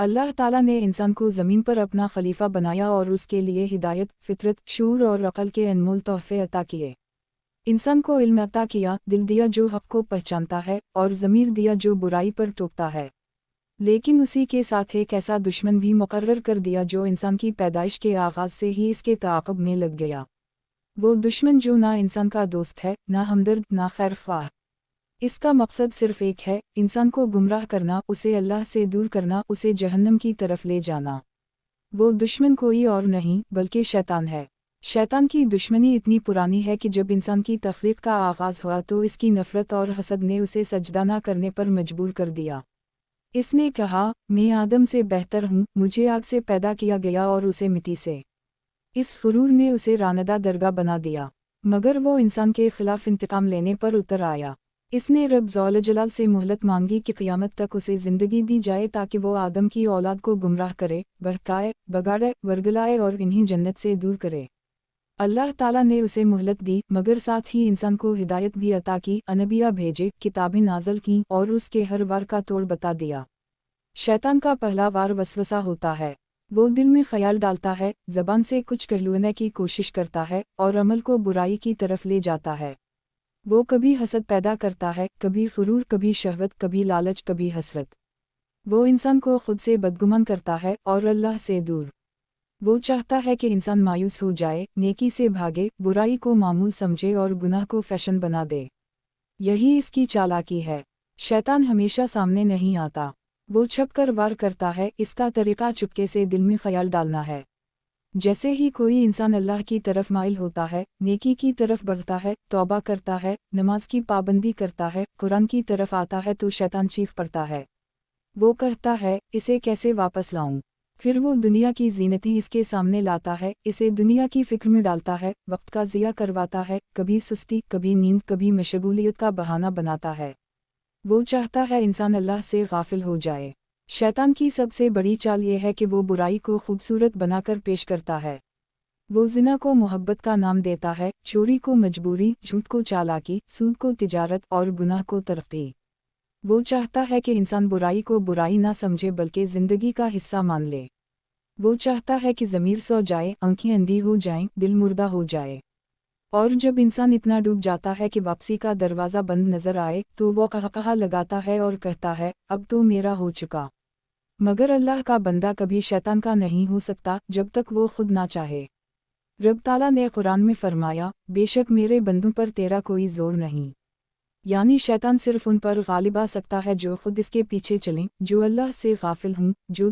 अल्लाह ताला ने इंसान को ज़मीन पर अपना खलीफा बनाया और उसके लिए हिदायत, फितरत, शूर और अक़ल के अनमोल तोहफ़े अता किए। इंसान को इल्म अता किया, दिल दिया जो हक़ को पहचानता है, और ज़मीर दिया जो बुराई पर टोकता है। लेकिन उसी के साथ एक ऐसा दुश्मन भी मुकर्रर कर दिया जो इंसान की पैदाइश के आगाज़ से ही इसके ताक़ब में लग गया। वो दुश्मन जो ना इंसान का दोस्त है, ना हमदर्द, ना खैरख्वाह। इसका मकसद सिर्फ़ एक है, इंसान को गुमराह करना, उसे अल्लाह से दूर करना, उसे जहन्नम की तरफ ले जाना। वो दुश्मन कोई और नहीं बल्कि शैतान है। शैतान की दुश्मनी इतनी पुरानी है कि जब इंसान की तख्लीक़ का आगाज़ हुआ तो इसकी नफ़रत और हसद ने उसे सजदा न करने पर मजबूर कर दिया। इसने कहा, मैं आदम से बेहतर हूँ, मुझे आग से पैदा किया गया और उसे मिट्टी से। इस गुरूर ने उसे रानदा दरगाह बना दिया। मगर वो इंसान के खिलाफ इंतकाम लेने पर उतर आया। इसने रब ज़ौल जलाल से मोहलत मांगी कि क़यामत तक उसे ज़िंदगी दी जाए ताकि वो आदम की औलाद को गुमराह करे, बहकाए, बगाड़े, वर्गलाए और इन्हीं जन्नत से दूर करे। अल्लाह ताला ने उसे मोहलत दी, मगर साथ ही इंसान को हिदायत भी अता की, अनबिया भेजे, किताबें नाज़ल की और उसके हर वार का तोड़ बता दिया। शैतान का पहला वार वसवसा होता है। वो दिल में ख्याल डालता है, ज़बान से कुछ कहलवाने की कोशिश करता है और अमल को बुराई की तरफ ले जाता है। वो कभी हसद पैदा करता है, कभी गुरूर, कभी शहवत, कभी लालच, कभी हसरत। वो इंसान को खुद से बदगुमान करता है और अल्लाह से दूर। वो चाहता है कि इंसान मायूस हो जाए, नेकी से भागे, बुराई को मामूल समझे और गुनाह को फैशन बना दे। यही इसकी चालाकी है। शैतान हमेशा सामने नहीं आता। वो छुपकर वार करता है। इसका तरीक़ा चुपके से दिल में ख्याल डालना है। जैसे ही कोई इंसान अल्लाह की तरफ माइल होता है, नेकी की तरफ बढ़ता है, तौबा करता है, नमाज की पाबंदी करता है, कुरान की तरफ आता है तो शैतान चीख पड़ता है। वो कहता है, इसे कैसे वापस लाऊं? फिर वो दुनिया की ज़ीनतें इसके सामने लाता है, इसे दुनिया की फ़िक्र में डालता है, वक्त का ज़िया करवाता है, कभी सुस्ती, कभी नींद, कभी मशगूलियत का बहाना बनाता है। वो चाहता है इंसान अल्लाह से गाफिल हो जाए। शैतान की सबसे बड़ी चाल ये है कि वो बुराई को खूबसूरत बनाकर पेश करता है। वो ज़िना को मोहब्बत का नाम देता है, चोरी को मजबूरी, झूठ को चालाकी, सूद को तिजारत और गुनाह को तरक्की। वो चाहता है कि इंसान बुराई को बुराई ना समझे बल्कि ज़िंदगी का हिस्सा मान ले। वो चाहता है कि ज़मीर सो जाए, आंखें अंधी हो जाएं, दिल मुर्दा हो जाए। और जब इंसान इतना डूब जाता है कि वापसी का दरवाज़ा बंद नज़र आए तो वो कहा लगाता है और कहता है, अब तो मेरा हो चुका। मगर अल्लाह का बंदा कभी शैतान का नहीं हो सकता जब तक वो खुद ना चाहे। रब ताला ने कुरान में फरमाया, बेशक मेरे बंदों पर तेरा कोई ज़ोर नहीं। यानी शैतान सिर्फ उन पर गालिब आ सकता है जो खुद इसके पीछे चलें, जो अल्लाह से गाफिल हों, जो